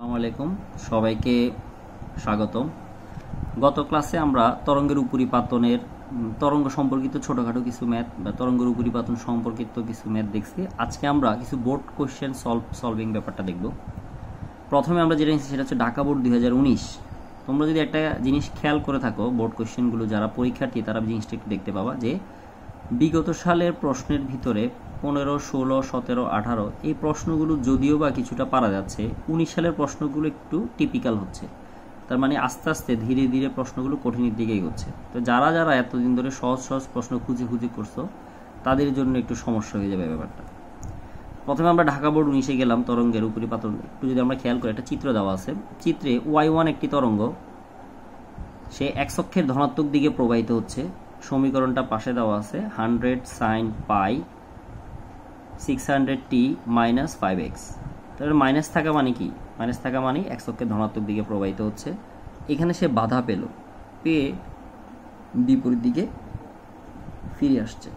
আসসালামু আলাইকুম, সবাইকে স্বাগতম। গত ক্লাসে আমরা তরঙ্গের উপরিপাতনের তরঙ্গ সম্পর্কিত ছোটখাটো কিছু ম্যাথ বা তরঙ্গের উপরিপাতন সম্পর্কিত কিছু ম্যাথ দেখছি। আজকে আমরা কিছু বোর্ড কোশ্চেন সলভিং ব্যাপারটা দেখব। প্রথমে আমরা যেটা নিচ্ছি সেটা হচ্ছে ঢাকা বোর্ড 2019। তোমরা যদি একটা জিনিস খেয়াল করে থাকো, বোর্ড কোশ্চেনগুলো যারা পরীক্ষার্থী তারা জিনিসটা একটু দেখতে পাবা যে বিগত সালের প্রশ্নের ভিতরে 15, 16, 17, 18 এই প্রশ্নগুলো যদিও বা কিছুটা পারা যাচ্ছে, 19 সালের প্রশ্নগুলো একটু টিপিক্যাল হচ্ছে। তার মানে আস্তে আস্তে ধীরে ধীরে প্রশ্নগুলো কঠিনের দিকে এগোচ্ছে। তো যারা যারা এতদিন ধরে সহজ সহজ প্রশ্ন খুঁজে খুঁজে করছো তাদের জন্য একটু সমস্যা হয়ে যাবে ব্যাপারটা। প্রথমে আমরা ঢাকা বোর্ড 19-এ গেলাম। তরঙ্গের উপরিপাতন একটু যদি আমরা খেয়াল করি, একটা চিত্র দেওয়া আছে। চিত্রে y1 একটি তরঙ্গ, সে x অক্ষের ধনাত্মক দিকে প্রবাহিত হচ্ছে। সমীকরণটা পাশে দেওয়া আছে, 100 sin পাই 600t মাইনাস 5x। তাহলে মাইনাস থাকা মানে কি? মাইনাস থাকা মানে x অক্ষের ধনাত্মক দিকে প্রবাহিত হচ্ছে। এখানে সে বাধা পেয়ে বিপরীত দিকে ফিরে আসছে।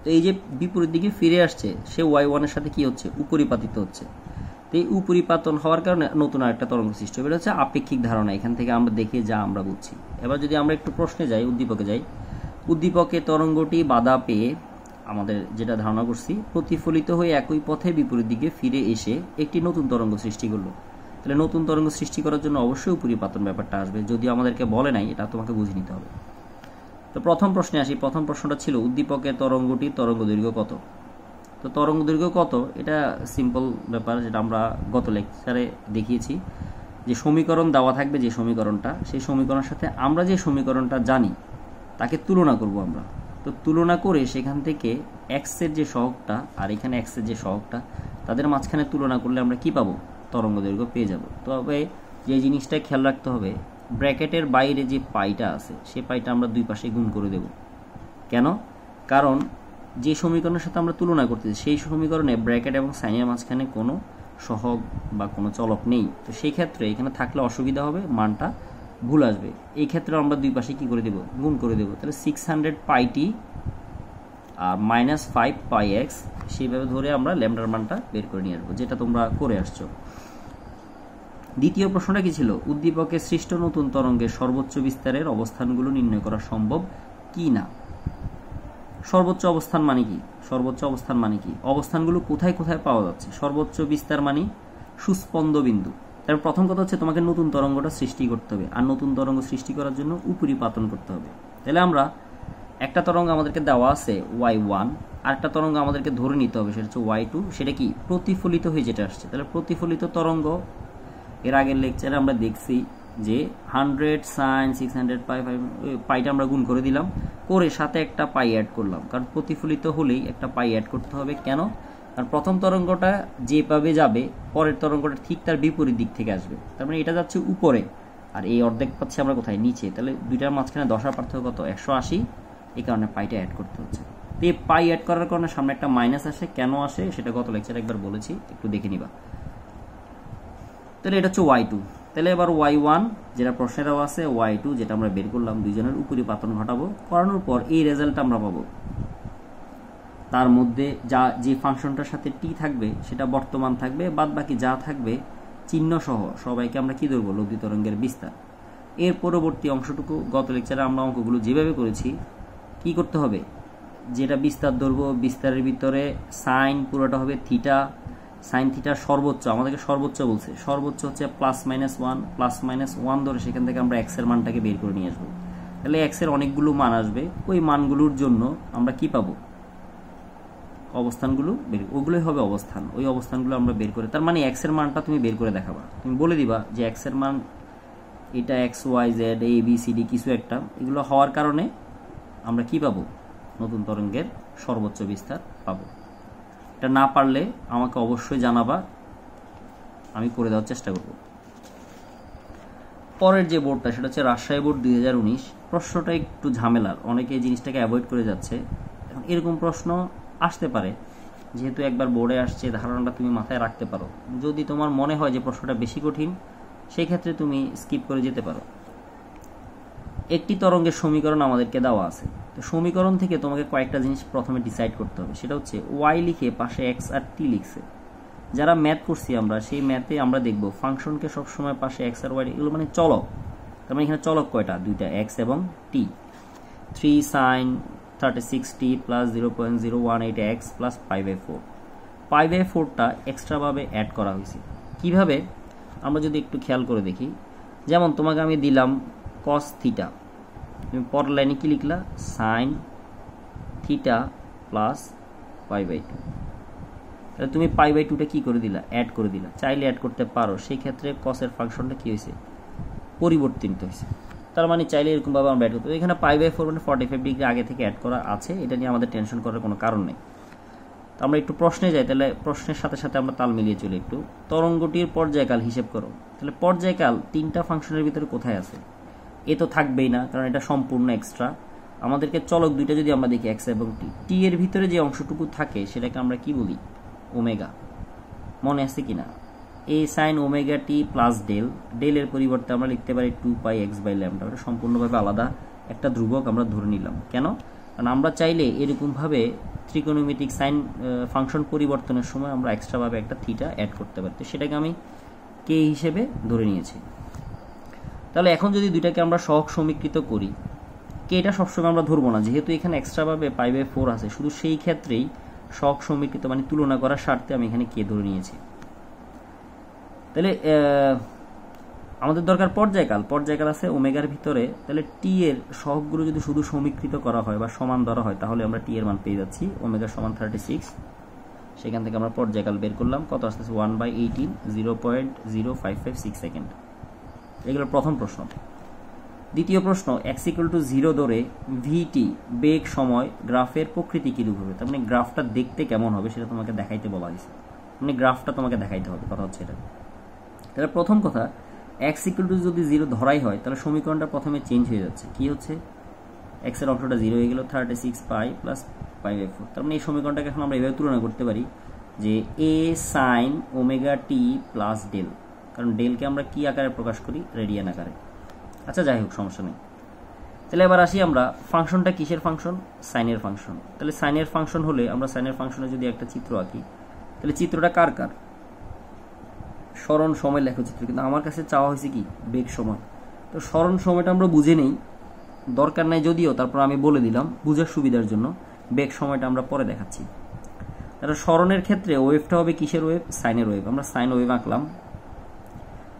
তো এই যে বিপরীত দিকে ফিরে আসছে, সে y1 এর সাথে কি হচ্ছে? উপরিপাতিত হচ্ছে। তো এই উপরিপাতন হওয়ার কারণে নতুন আরেকটা তরঙ্গ সৃষ্টি হবে। এটা হচ্ছে আপেক্ষিক ধারণা। এখান থেকে আমরা দেখে যা আমরা বুঝছি। এবার যদি আমরা একটু প্রশ্নে যাই, উদ্দীপকে যাই, উদ্দীপকে তরঙ্গটি বাধা পেয়ে আমাদের যেটা ধারণা করছি, প্রতিফলিত হয়ে একই পথে বিপরীত দিকে ফিরে এসে একটি নতুন তরঙ্গ সৃষ্টি করলো। তাহলে নতুন তরঙ্গ সৃষ্টি করার জন্য অবশ্যই উপরিপাতন ব্যাপারটা আসবে, যদিও আমাদেরকে বলে নাই, এটা তোমাকে বুঝে নিতে হবে। তো প্রথম প্রশ্নে আসি। প্রথম প্রশ্নটা ছিল উদ্দীপকের তরঙ্গটির তরঙ্গ দৈর্ঘ্য কত? তো তরঙ্গ দৈর্ঘ্য কত, এটা সিম্পল ব্যাপার, যেটা আমরা গত লেকচারে দেখিয়েছি। যে সমীকরণ দেওয়া থাকবে, যে সমীকরণটা, সেই সমীকরণের সাথে আমরা যে সমীকরণটা জানি তাকে তুলনা করব আমরা। তো তুলনা করে সেখান থেকে এক্সের যে সহগটা আর এখানে এক্সের যে সহগটা, তাদের মাঝখানে তুলনা করলে আমরা কি পাবো? তরঙ্গ দৈর্ঘ্য পেয়ে যাব। তবে যে জিনিসটা খেয়াল রাখতে হবে, ব্র্যাকেটের বাইরে যে পাইটা আছে সে পাইটা আমরা দুই পাশে গুণ করে দেব। কেন? কারণ যে সমীকরণের সাথে আমরা তুলনা করতেছি সেই সমীকরণে ব্র্যাকেট এবং সাইনের মাঝখানে কোনো সহগ বা কোনো চলক নেই। তো সেই ক্ষেত্রে এখানে থাকলে অসুবিধা হবে, মানটা ভুল আসবে। এই ক্ষেত্রে আমরা দুই পাশে কি করে দেব? গুণ করে দেব। তাহলে 600 পাইটি আর মাইনাস 5 পাই এক্স, সেইভাবে ধরে আমরা ল্যামডার মানটা বের করে নিয়ে আসবো, যেটা তোমরা করে আসছো। দ্বিতীয় প্রশ্নটা কি ছিল? উদ্দীপকে সৃষ্ট নতুন তরঙ্গের সর্বোচ্চ বিস্তারের অবস্থানগুলো নির্ণয় করা সম্ভব কি না। সর্বোচ্চ অবস্থান মানে কি? সর্বোচ্চ অবস্থান মানে কি? অবস্থানগুলো কোথায় কোথায় পাওয়া যাচ্ছে। সর্বোচ্চ বিস্তার মানে সুস্পন্দ বিন্দু। তার প্রথম কথা হচ্ছে তোমাকে নতুন তরঙ্গটা সৃষ্টি করতে হবে, আর নতুন তরঙ্গ সৃষ্টি করার জন্য উপরিপাতন করতে হবে। তাহলে আমরা একটা তরঙ্গ আমাদেরকে দেওয়া আছে y1, আর একটা তরঙ্গ আমাদেরকে ধরে নিতে হবে, সেটা হচ্ছে y2। সেটা কি? প্রতিফলিত হয়ে যেটা আসছে। তাহলে প্রতিফলিত তরঙ্গ এর আগের লেকচারে আমরা দেখছি যে 100 sin 600 পাই, পাইটা আমরা গুণ করে দিলাম, করে সাথে একটা পাই অ্যাড করলাম, কারণ প্রতিফলিত হলেই একটা পাই অ্যাড করতে হবে। কেন? কারণ প্রথম তরঙ্গটা যেভাবে যাবে, পরের তরঙ্গটা ঠিক তার বিপরীত দিক থেকে আসবে। তার মানে এটা যাচ্ছে উপরে, আর এই অর্ধেক পাচ্ছি আমরা কোথায়? নিচে। তাহলে দুইটার মাঝখানে দশার পার্থক্য কত? 180। এই কারণে পাইটা অ্যাড করতে হচ্ছে। তো এই পাই অ্যাড করার কারণে সামনে একটা মাইনাস আসে। কেন আসে সেটা গত লেকচারে একবার বলেছি, একটু দেখে নিবা। তাহলে এটা হচ্ছে y2। তাহলে এবার y1 যেটা প্রশ্নে দেওয়া আছে, y2 যেটা আমরা বের করলাম, দুইজনের উপরিপাতন ঘটাবো। করানোর পর এই রেজাল্ট আমরা পাবো। তার মধ্যে যে ফাংশনটার সাথে টি থাকবে সেটা বর্তমান থাকবে, বাদ বাকি যা থাকবে চিহ্ন সহ সবাইকে আমরা কি ধরবো? লব্ধি তরঙ্গের বিস্তার। এর পরবর্তী অংশটুকু গত লেকচারে আমরা অঙ্কগুলো যেভাবে করেছি, কি করতে হবে? যেটা বিস্তার ধরবো, বিস্তারের ভিতরে সাইন পুরোটা হবে থিটা। সাইন থিটার সর্বোচ্চ, আমাদেরকে সর্বোচ্চ বলছে, সর্বোচ্চ হচ্ছে +-1, +-1 ধরে সেখান থেকে আমরা এক্স এর মানটাকে বের করে নিয়ে আসবো। তাহলে এক্স এর অনেকগুলো মান আসবে, ওই মানগুলোর জন্য আমরা কি পাবো? অবস্থানগুলো বের, ওগুলোই হবে অবস্থান। ওই অবস্থানগুলো আমরা বের করে, তার মানে এক্স এর মানটা তুমি বের করে দেখাবা। তুমি বলে দিবা যে এক্স এর মান এটা x Y Z A B C D কিছু একটা, এগুলো হওয়ার কারণে আমরা কি পাবো? নতুন তরঙ্গের সর্বোচ্চ বিস্তার পাবো। এটা না পারলে আমাকে অবশ্যই জানাবা, আমি করে দেওয়ার চেষ্টা করব। পরের যে বোর্ডটা সেটা হচ্ছে রাজশাহী বোর্ড 2019। প্রশ্নটা একটু ঝামেলার, অনেকে এই জিনিসটাকে অ্যাভয়েড করে যাচ্ছে। এরকম প্রশ্ন আসতে পারে, যেহেতু একবার বোর্ডে আসছে, ধারণাটা তুমি মাথায় রাখতে পারো। যদি তোমার মনে হয় যে প্রশ্নটা বেশি কঠিন, সেই ক্ষেত্রে তুমি স্কিপ করে যেতে পারো। একটি তরঙ্গের সমীকরণ আমাদেরকে দেওয়া আছে। তো সমীকরণ থেকে তোমাকে কয়েকটা জিনিস প্রথমে ডিসাইড করতে হবে। সেটা হচ্ছে ওয়াই লিখে পাশে এক্স আর টি লিখছে, যারা ম্যাথ করছি আমরা, সেই ম্যাথে আমরা দেখব ফাংশনকে সবসময় পাশে এক্স আর ওয়াই, এগুলো মানে চলক। তার মানে এখানে চলক কয়টা? দুইটা, এক্স এবং টি। 3 sin 36t plus 0.018 x plus 5/4। 5/4টা এক্সট্রাভাবে অ্যাড করা হয়েছে। কিভাবে? আমরা যদি একটু খেয়াল করে দেখি, যেমন তোমাকে আমি দিলাম cos থিটা, তুমি পরের লাইনে কি লিখলা? Sine theta plus π/2। তাহলে তুমি π/2টা কি করে দিলা? অ্যাড করে দিলা। চাইলে অ্যাড করতে পারো, সেই ক্ষেত্রে কসের ফাংশনটা কি হয়েছে? পরিবর্তিত হয়েছে। তার মানে চাইলে এরকমভাবে আমরা অ্যাড করতে পারি। এখানে π/4 মানে 45 ডিগ্রি আগে থেকে অ্যাড করা আছে, এটা নিয়ে আমাদের টেনশন করার কোনো কারণ নেই। তো আমরা একটু প্রশ্নে যাই, তাহলে প্রশ্নের সাথে সাথে আমরা তাল মিলিয়ে চলি। একটু তরঙ্গটির পর্যায়কাল হিসেব করো। তাহলে পর্যায়কাল তিনটা ফাংশনের ভিতরে কোথায় আছে? এ তো থাকবেই না, কারণ এটা সম্পূর্ণ এক্সট্রা। আমাদেরকে চলক দুইটা যদি আমরা দেখি, এক্স এবং টি, টি এর ভিতরে যে অংশটুকু থাকে সেটাকে আমরা কি বলি? ওমেগা। মনে আছে কিনা? এ sine omega T plus del, ডেলের পরিবর্তে আমরা লিখতে পারি 2πx/λ। ওটা সম্পূর্ণভাবে আলাদা একটা ধ্রুবক আমরা ধরে নিলাম। কেন? কারণ আমরা চাইলে এরকমভাবে ত্রিকোণমিতিক সাইন ফাংশন পরিবর্তনের সময় আমরা এক্সট্রাভাবে একটা থিটা অ্যাড করতে পারি। তো সেটাকে আমি কে হিসেবে ধরে নিয়েছি। তাহলে এখন যদি দুইটাকে আমরা সহগ সমীকৃত করি, কেটা সবসময় আমরা ধরবো না, যেহেতু এখানে এক্সট্রাভাবে π/4 আছে, শুধু সেই ক্ষেত্রেই সহগ সমীকৃত মানে তুলনা করার স্বার্থে আমি এখানে কে ধরে নিয়েছি। তাহলে আমাদের দরকার পর্যায়কাল। পর্যায়কাল আছে ওমেগার ভিতরে। তাহলে টি এর সহগগুলো যদি শুধু সমীকৃত করা হয় বা সমান ধরা হয়, তাহলে আমরা টি এর মান পেয়ে যাচ্ছি ওমেগা সমান 36। সেখান থেকে আমরা পর্যায়কাল বের করলাম, কত আসতেছে? 1/18, 0.0556 সেকেন্ড। এগুলো প্রথম প্রশ্ন। দ্বিতীয় প্রশ্ন, x=0 ধরে ভিটি বেগ সময় গ্রাফের প্রকৃতি কিরূপ হবে? তার মানে গ্রাফটা দেখতে কেমন হবে সেটা তোমাকে দেখাইতে বলা হয়েছে। মানে গ্রাফটা তোমাকে দেখাইতে হবে, কথা হচ্ছে এটা। তাহলে প্রথম কথা, x= যদি 0 ধরাই হয়, তাহলে সমীকরণটা প্রথমে চেঞ্জ হয়ে যাচ্ছে। কি হচ্ছে? x এর অংশটা 0 হয়ে গেল, 36π প্লাস π/4। তার মানে এই সমীকরণটাকে এখন আমরা এভাবে তুলনা করতে পারি যে a sin omega T plus del, কারণ ডেলকে আমরা কি আকারে প্রকাশ করি? রেডিয়ান আকারে। আচ্ছা, যাই হোক, সমস্যা নেই। তাহলে এবার আসি আমরা, ফাংশনটা কিসের ফাংশন? সাইনের ফাংশন। তাহলে সাইনের ফাংশন হলে আমরা সাইনের ফাংশনে যদি একটা চিত্র আঁকি, তাহলে চিত্রটা কার কার? স্মরণ সময় লেখো চিত্র, কিন্তু আমার কাছে চাওয়া হয়েছে কি? বেগ সময়। তো স্মরণ সময়টা আমরা বুঝে নেই, দরকার নাই যদিও, তারপর আমি বলে দিলাম বুঝার সুবিধার জন্য। বেগ সময়টা আমরা পরে দেখাচ্ছি। তাহলে স্মরণের ক্ষেত্রে ওয়েভটা হবে কিসের ওয়েভ? সাইনের ওয়েভ। আমরা সাইন ওয়েভ আঁকলাম।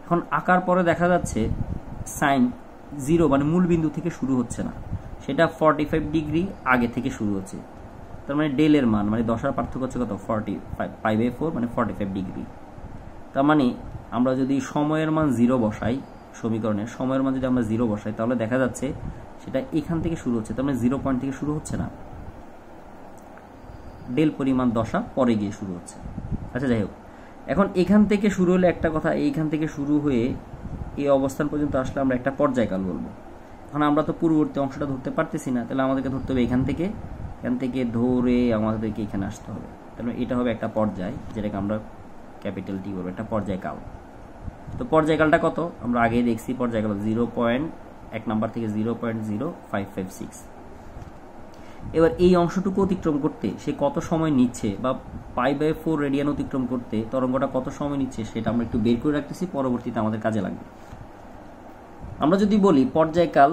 এখন আঁকার পরে দেখা যাচ্ছে সাইন 0 মানে মূল বিন্দু থেকে শুরু হচ্ছে না, সেটা 45 ডিগ্রি আগে থেকে শুরু হচ্ছে। তার মানে ডেলের মান মানে দশার পার্থক্য হচ্ছে কত? 45, π/4 মানে 45 ডিগ্রি। তার মানে আমরা যদি সময়ের মান 0 বসাই, সমীকরণে সময়ের মান যদি আমরা 0 বসাই, তাহলে দেখা যাচ্ছে সেটা এখান থেকে শুরু হচ্ছে। তার মানে 0 পয়েন্ট থেকে শুরু হচ্ছে না, ডেল পরিমাণ দশা পরে গিয়ে শুরু হচ্ছে। আচ্ছা, যাই হোক, এখন এখান থেকে শুরু হলে একটা কথা, এইখান থেকে শুরু হয়ে এই অবস্থান পর্যন্ত আসলে আমরা একটা পর্যায়কাল বলবো। এখন আমরা তো পূর্ববর্তী অংশটা ধরতে পারতেছি না, তাহলে আমাদেরকে ধরতে হবে এখান থেকে ধরে আমাদেরকে এখানে আসতে হবে। তাহলে এটা হবে একটা পর্যায়, যেটাকে আমরা ক্যাপিটাল টি বলবো, একটা পর্যায়কাল। তো পর্যায়কালটা কত? আমরা আগেই দেখছি, পর্যায়কাল 1 নাম্বার থেকে 0.0556। এবার এই অংশটুকু অতিক্রম করতে সে কত সময় নিচ্ছে, বা π/4 রেডিয়ান অতিক্রম করতে তরঙ্গটা কত সময় নিচ্ছে, সেটা আমরা একটু বের করে রাখতেছি, পরবর্তীতে আমাদের কাজে লাগবে। আমরা যদি বলি পর্যায়কাল,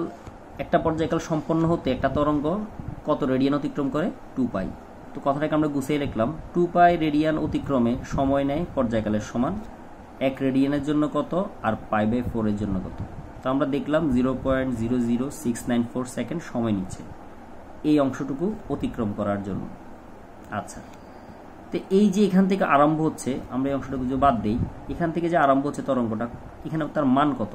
একটা পর্যায়কাল সম্পন্ন হতে একটা তরঙ্গ কত রেডিয়ান অতিক্রম করে? 2π। তো কথাটাকে আমরা গুছিয়ে লিখলাম, 2π রেডিয়ান অতিক্রমে সময় নেয় পর্যায়কালের সমান। 1 রেডিয়ানের জন্য কত, আর π/4 এর জন্য কত? তো আমরা দেখলাম 0.00694 সেকেন্ড সময় নিচ্ছে এই অংশটুকু অতিক্রম করার জন্য। আচ্ছা, তো এই যে এখান থেকে আরম্ভ হচ্ছে, আমরা এই অংশটুকু যদি বাদ দেই, এখান থেকে যে আরম্ভ হচ্ছে তরঙ্গটা, এখানে তার মান কত?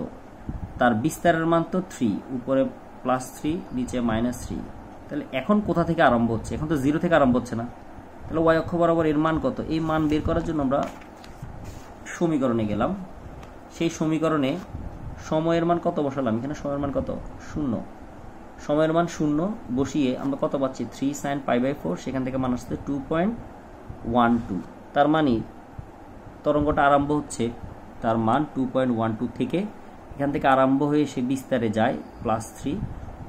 তার বিস্তারের মান তো 3, উপরে +3 নিচে -3। তাহলে এখন কোথা থেকে আরম্ভ হচ্ছে? এখন তো 0 থেকে আরম্ভ হচ্ছে না। তাহলে y অক্ষ বরাবর এর মান কত? এই মান বের করার জন্য আমরা সমীকরণে গেলাম। সেই সমীকরণে সময়ের মান কত বসালাম? এখানে সময়ের মান কত? 0। সময়ের মান 0 বসিয়ে আমরা কত পাচ্ছি? 3 sin π/4, সেখান থেকে মান আসছে 2.12। তার মানে তরঙ্গটা আরম্ভ হচ্ছে, তার মান 2.12 থেকে, এখান থেকে আরম্ভ হয়ে সে বিস্তারে যায় +3,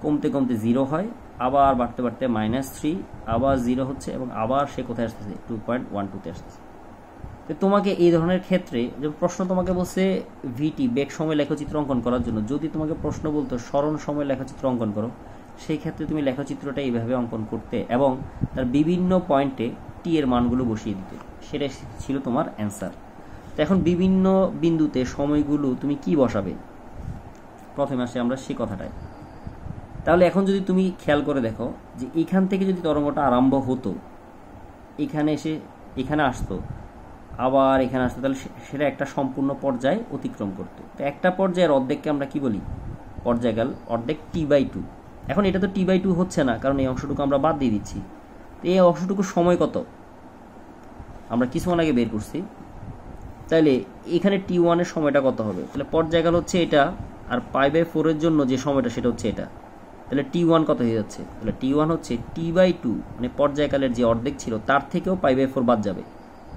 কমতে কমতে 0 হয়, আবার বাড়তে বাড়তে -3, আবার 0 হচ্ছে, এবং আবার সে কোথায় আসতেছে? 2.12তে আসতেছে। তো তোমাকে এই ধরনের ক্ষেত্রে যে প্রশ্ন তোমাকে বলছে ভিটি বেগ সময় লেখচিত্র অঙ্কন করার জন্য, যদি তোমাকে প্রশ্ন বলতো স্মরণ সময় লেখচিত্র অঙ্কন করো, সেই ক্ষেত্রে তুমি লেখচিত্রটা এইভাবে অঙ্কন করতে এবং তার বিভিন্ন পয়েন্টে টি এর মানগুলো বসিয়ে দিতে, সেটাই ছিল তোমার অ্যান্সার। তো এখন বিভিন্ন বিন্দুতে সময়গুলো তুমি কি বসাবে, প্রথমে আসে আমরা সেই কথাটাই। তাহলে এখন যদি তুমি খেয়াল করে দেখো যে এখান থেকে যদি তরঙ্গটা আরম্ভ হতো, এখানে এসে এখানে আসতো, আবার এখানে আসতো, তাহলে সেটা একটা সম্পূর্ণ পর্যায় অতিক্রম করতো। তো একটা পর্যায়ের অর্ধেককে আমরা কি বলি, পর্যায়কাল অর্ধেক T/2। এখন এটা তো T/2 হচ্ছে না, কারণ এই অংশটুকু আমরা বাদ দিয়ে দিচ্ছি। তো এই অংশটুকু সময় কত আমরা কিছুক্ষণ আগে বের করছি, তাহলে এখানে T1 এর সময়টা কত হবে, তাহলে পর্যায়কাল হচ্ছে এটা, আর π/4 এর জন্য যে সময়টা সেটা হচ্ছে এটা। তাহলে T1 কত হয়ে যাচ্ছে, তাহলে T1 হচ্ছে T/2, মানে পর্যায়কালের যে অর্ধেক ছিল তার থেকেও π/4 বাদ যাবে,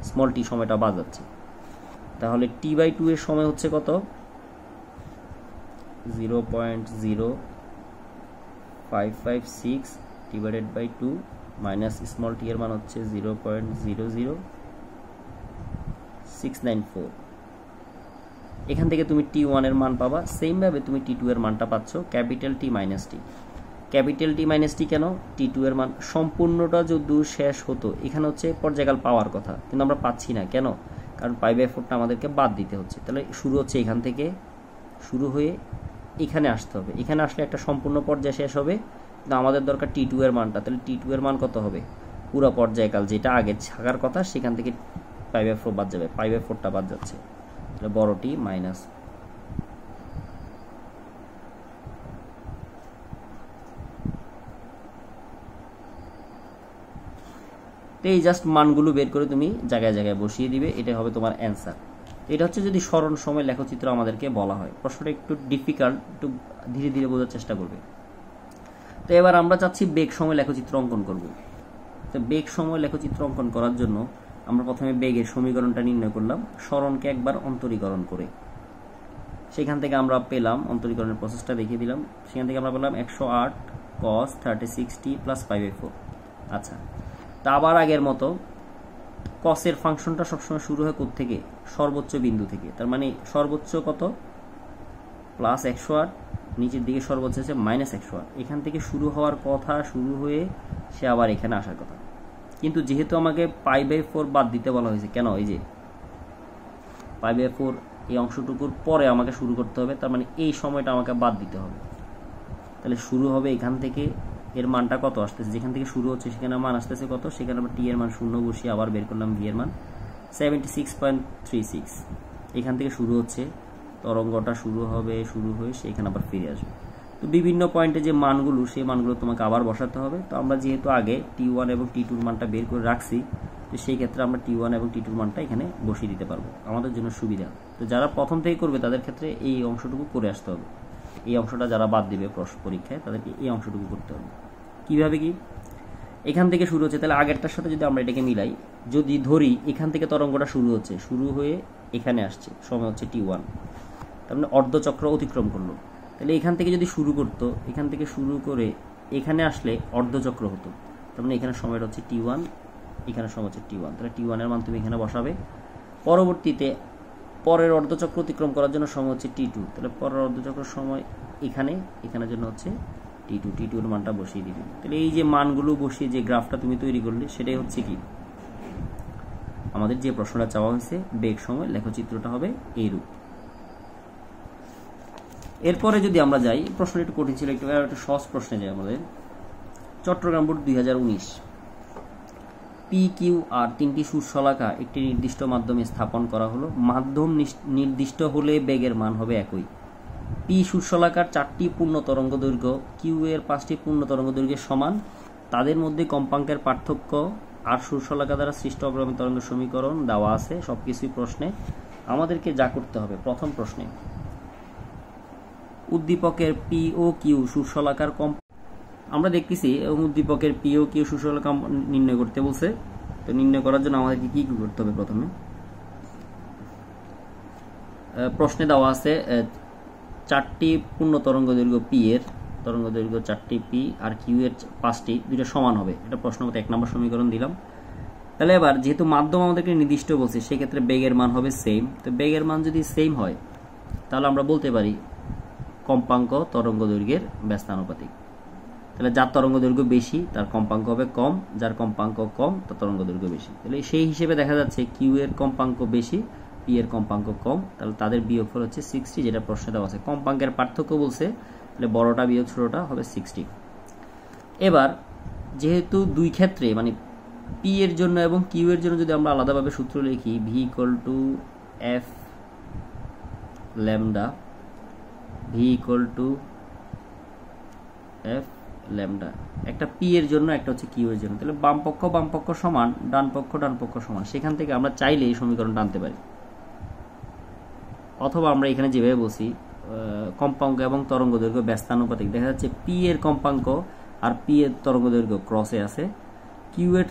স্মল টি সময়টা বাদ যাচ্ছে। তাহলে T/2 এর সময় হচ্ছে কত, 0.0556 divided by 2 minus small tea এর মান হচ্ছে 0.00694। এখান থেকে তুমি T1 এর মান পাবা, সেম ভাবে তুমি T2 এর মানটা পাচ্ছ ক্যাপিটাল T মাইনাস টি। ক্যাপিটাল T মাইনাস টি কেন, T2 এর মান সম্পূর্ণটা যদি শেষ হতো, এখানে হচ্ছে পর্যায়কাল পাওয়ার কথা, কিন্তু আমরা পাচ্ছি না কেন, কারণ π/4টা আমাদেরকে বাদ দিতে হচ্ছে। তাহলে শুরু হচ্ছে এখান থেকে, শুরু হয়ে এখানে আসতে হবে, এখানে আসলে একটা সম্পূর্ণ পর্যায় শেষ হবে, কিন্তু আমাদের দরকার T2 এর মানটা। তাহলে T2 এর মান কত হবে, পুরো পর্যায়কাল যেটা আগে থাকার কথা সেখান থেকে π/4 বাদ যাবে, π/4টা বাদ যাচ্ছে, তাহলে বড় টি মাইনাস। তো এই জাস্ট মানগুলো বের করে তুমি জায়গায় জায়গায় বসিয়ে দিবে, এটা হবে তোমার অ্যান্সার। এটা হচ্ছে যদি স্মরণ সময় লেখচিত্র আমাদেরকে বলা হয়। প্রশ্নটা একটু ডিফিকাল্ট, একটু ধীরে ধীরে বোঝার চেষ্টা করবে। তো এবার আমরা চাচ্ছি বেগ সময় লেখচিত্র অঙ্কন করব। তো বেগ সময় লেখচিত্র অঙ্কন করার জন্য আমরা প্রথমে বেগের সমীকরণটা নির্ণয় করলাম স্মরণকে একবার অন্তরীকরণ করে। সেখান থেকে আমরা পেলাম, অন্তরীকরণের প্রসেসটা দেখিয়ে দিলাম, সেখান থেকে আমরা পেলাম 108 cos 36t প্লাস 5/4। আচ্ছা, তা আবার আগের মতো কসের ফাংশনটা সবসময় শুরু হয় কোত্থেকে, সর্বোচ্চ বিন্দু থেকে। তার মানে সর্বোচ্চ কত, প্লাস 108, নিচের দিকে সর্বোচ্চ হচ্ছে মাইনাস 108। এখান থেকে শুরু হওয়ার কথা, শুরু হয়ে সে আবার এখানে আসার কথা, কিন্তু যেহেতু আমাকে π/4 বাদ দিতে বলা হয়েছে, কেন, এই যে π/4 এই অংশটুকুর পরে আমাকে শুরু করতে হবে, তার মানে এই সময়টা আমাকে বাদ দিতে হবে। তাহলে শুরু হবে এখান থেকে, এর মানটা কত আসতেছে, যেখান থেকে শুরু হচ্ছে সেখানে মান আসতেছে কত, সেখানে আমরা টি এর মান 0 বসিয়ে আবার বের করলাম ভি এর মান 76.36। এখান থেকে শুরু হচ্ছে, তরঙ্গটা শুরু হবে, শুরু হয়ে সেখানে আবার ফিরে আসবে। তো বিভিন্ন পয়েন্টে যে মানগুলো, সেই মানগুলো তোমাকে আবার বসাতে হবে। তো আমরা যেহেতু আগে T1 এবং T2 মানটা বের করে রাখছি, তো সেই ক্ষেত্রে আমরা T1 এবং T2 মানটা এখানে বসিয়ে দিতে পারবো, আমাদের জন্য সুবিধা। তো যারা প্রথম থেকে করবে তাদের ক্ষেত্রে এই অংশটুকু করে আসতে হবে, এই অংশটা যারা বাদ দিবে পরীক্ষায় তাদেরকে এই অংশটুকু করতে হবে। কিভাবে কি, এখান থেকে শুরু হচ্ছে, তাহলে আগেরটার সাথে যদি আমরা এটাকে মিলাই, যদি ধরি এখান থেকে তরঙ্গটা শুরু হচ্ছে, শুরু হয়ে এখানে আসছে, সময় হচ্ছে T1, তার মানে অর্ধচক্র অতিক্রম করলো। তাহলে এখান থেকে যদি শুরু করতো, এখান থেকে শুরু করে এখানে আসলে অর্ধচক্র হতো, তার মানে এখানে সময়টা হচ্ছে T1, এখানে সময় হচ্ছে T1। তাহলে T1 এর মান তুমি এখানে বসাবে। পরবর্তীতে পরের অর্ধচক্র অতিক্রম করার জন্য সময় হচ্ছে T2, তাহলে পরের অর্ধচক্র সময় এখানে, এখানের জন্য হচ্ছে T2, T2 এর মানটা বসিয়ে দিবে। তাহলে এই যে মানগুলো বসিয়ে যে গ্রাফটা তুমি তৈরি করলে, সেটাই হচ্ছে কি আমাদের যে প্রশ্নটা চাওয়া হয়েছে, বেগ সময় লেখচিত্রটা হবে এইরূপ। এরপরে যদি আমরা যাই, প্রশ্নটা একটু কঠিন ছিল, একটু সহজ প্রশ্নে যাই আমাদের। চট্টগ্রাম বোর্ড 2019, PQ আর তিনটি শূন্যশলাকা একটি নির্দিষ্ট মাধ্যমে স্থাপন করা হলো। মাধ্যম নির্দিষ্ট হলে বেগের মান হবে একই। পি শূন্যশলাকার 4টি পূর্ণ তরঙ্গ দৈর্ঘ্য, কিউ এর 5টি পূর্ণ তরঙ্গ দৈর্ঘ্যের সমান, তাদের মধ্যে কম্পাঙ্কের পার্থক্য আর শূন্যশলাকা দ্বারা সৃষ্ট অগ্রগামী তরঙ্গ সমীকরণ দেওয়া আছে। সবকিছুই প্রশ্নে। আমাদেরকে যা করতে হবে, প্রথম প্রশ্নে উদ্দীপকের পি ও কিউ শূন্যশলাকার আমরা দেখতেছি উদ্দীপকের পি ও কিউ শূন্যশলাকা নির্ণয় করতে বলছে। তো নির্ণয় করার জন্য আমাদেরকে কি করতে হবে, প্রথমে প্রশ্নে দেওয়া আছে 4টি পূর্ণ তরঙ্গ দৈর্ঘ্য পি এর তরঙ্গ দৈর্ঘ্য 4টি পি আর কিউ এর 5টি, দুইটা সমান হবে। এটা প্রশ্ন মতো 1 নম্বর সমীকরণ দিলাম। তাহলে এবার যেহেতু মাধ্যম আমাদেরকে নির্দিষ্ট বলছে, সেক্ষেত্রে বেগের মান হবে সেম। তো বেগের মান যদি সেম হয় তাহলে আমরা বলতে পারি কম্পাঙ্ক তরঙ্গ দৈর্ঘ্যের ব্যস্তানুপাতিক। তাহলে যার তরঙ্গ দৈর্ঘ্য বেশি তার কম্পাঙ্ক হবে কম, যার কম্পাঙ্ক কম তার তরঙ্গ দৈর্ঘ্য বেশি। তাহলে সেই হিসেবে দেখা যাচ্ছে কিউ এর কম্পাঙ্ক বেশি, পি এর কম্পাঙ্ক কম, তাহলে তাদের বিয়োগফল হচ্ছে 60, যেটা প্রশ্নে দেওয়া আছে। কম্পাঙ্কের পার্থক্য বলছে, তাহলে বড়টা বিয়োগ ছোটটা হবে 60। এবার যেহেতু দুই ক্ষেত্রে মানে পি এর জন্য এবং কিউ এর জন্য যদি আমরা আলাদাভাবে সূত্র লিখি, V equal to F lambda, V equal to F lambda, একটা পি এর জন্য একটা হচ্ছে কিউ এর জন্য। তাহলে বাম পক্ষ সমান, ডান পক্ষ সমান, সেখান থেকে আমরা চাইলে এই সমীকরণটা আনতে পারি। অথবা আমরা এখানে যেভাবে বলছি কম্পাঙ্ক এবং তরঙ্গ দৈর্ঘ্য ব্যস্তানুপাতিক, দেখা যাচ্ছে পি এর কম্পাঙ্ক আর পি এর তরঙ্গ দৈর্ঘ্য ক্রসে আছে, কিউ এর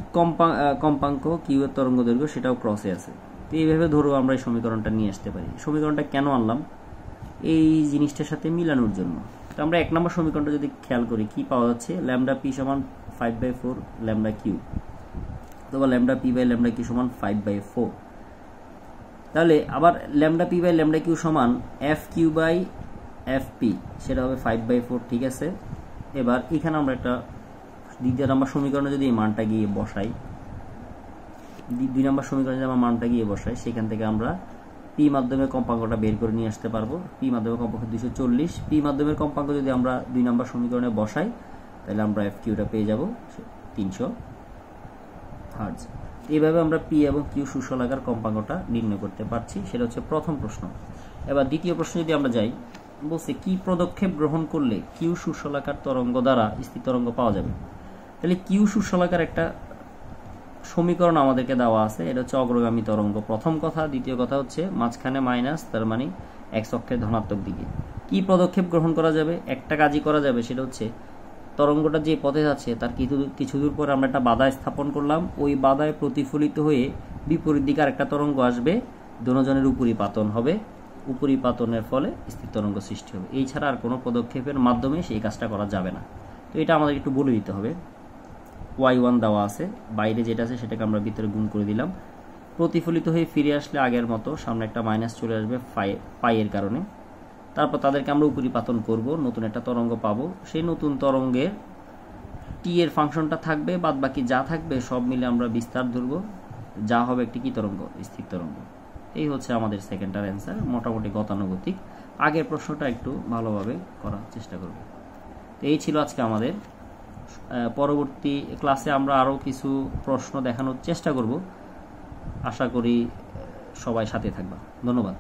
কম্পাঙ্ক কিউ এর তরঙ্গ দৈর্ঘ্য সেটাও ক্রসে আছে। তো এইভাবে ধরো আমরা এই সমীকরণটা নিয়ে আসতে পারি। সমীকরণটা কেন আনলাম? এই জিনিসটার সাথে মিলানোর জন্য। তো আমরা 1 নম্বর সমীকরণটা যদি খেয়াল করি, কি পাওয়া যাচ্ছে? ল্যামডা পি সমান 5/4 ল্যামডা কিউ, অথবা lambda p by lambda q সমান 5/4। তাহলে আবার lambda p by lambda q সমান f q by f p, সেটা হবে 5/4, ঠিক আছে। এবার এখানে আমরা একটা 2 নম্বর সমীকরণে যদি এই মানটা গিয়ে বসাই, 2 নম্বর সমীকরণে যদি আমরা মানটা গিয়ে বসাই, সেখান থেকে আমরা পি মাধ্যমের কম্পাঙ্কটা বের করে নিয়ে আসতে পারবো। পি মাধ্যমের কম্পাঙ্ক 240, পি মাধ্যমের কম্পাঙ্ক যদি আমরা 2 নম্বর সমীকরণে বসাই, তাহলে আমরা এফ কিউটা পেয়ে যাব 300 হার্জ। এইভাবে আমরা পি এবং কিউ সুষলাকার কম্পাঙ্কটা নির্ণয় করতে পারছি। সেটা হচ্ছে প্রথম প্রশ্ন। এবার দ্বিতীয় প্রশ্ন যদি আমরা যাই, বলছে কি পদক্ষেপ গ্রহণ করলে কিউ সুষলাকার তরঙ্গ দ্বারা স্থির তরঙ্গ পাওয়া যাবে। তাহলে কিউ সুষলাকার একটা সমীকরণ আমাদেরকে দেওয়া আছে, এটা হচ্ছে অগ্রগামী তরঙ্গ, প্রথম কথা। দ্বিতীয় কথা হচ্ছে মাঝখানে মাইনাস, তার মানে এক্স অক্ষের ধনাত্মক দিকে। কি পদক্ষেপ গ্রহণ করা যাবে? একটা কাজই করা যাবে, সেটা হচ্ছে তরঙ্গটা যে পথে যাচ্ছে তার কিছু দূর পরে আমরা একটা বাধা স্থাপন করলাম, ওই বাধায় প্রতিফলিত হয়ে বিপরীত দিকে আরেকটা তরঙ্গ আসবে, দুজনের উপরিপাতন হবে, উপরিপাতনের ফলে স্থির তরঙ্গ সৃষ্টি হবে। এই ছাড়া আর কোনো পদক্ষেপের মাধ্যমে সেই কাজটা করা যাবে না। তো এটা আমাদের একটু বলে দিতে হবে। y1 দেওয়া আছে, বাইরে যেটা আছে সেটাকে আমরা ভিতরে গুণ করে দিলাম। প্রতিফলিত হয়ে ফিরে আসলে আগের মতো সামনে একটা মাইনাস চলে আসবে পাই এর কারণে। তারপর তাদেরকে আমরা উপরিপাতন করব, নতুন একটা তরঙ্গ পাবো। সেই নতুন তরঙ্গের টি এর ফাংশনটা থাকবে, বাদ বাকি যা থাকবে সব মিলে আমরা বিস্তার ধরবো, যা হবে একটি কি তরঙ্গ? স্থির তরঙ্গ। এই হচ্ছে আমাদের সেকেন্ডটার অ্যান্সার, মোটামুটি গতানুগতিক। আগের প্রশ্নটা একটু ভালোভাবে করার চেষ্টা করব। তো এই ছিল আজকে আমাদের। পরবর্তী ক্লাসে আমরা আরও কিছু প্রশ্ন দেখানোর চেষ্টা করব। আশা করি সবাই সাথে থাকবা। ধন্যবাদ।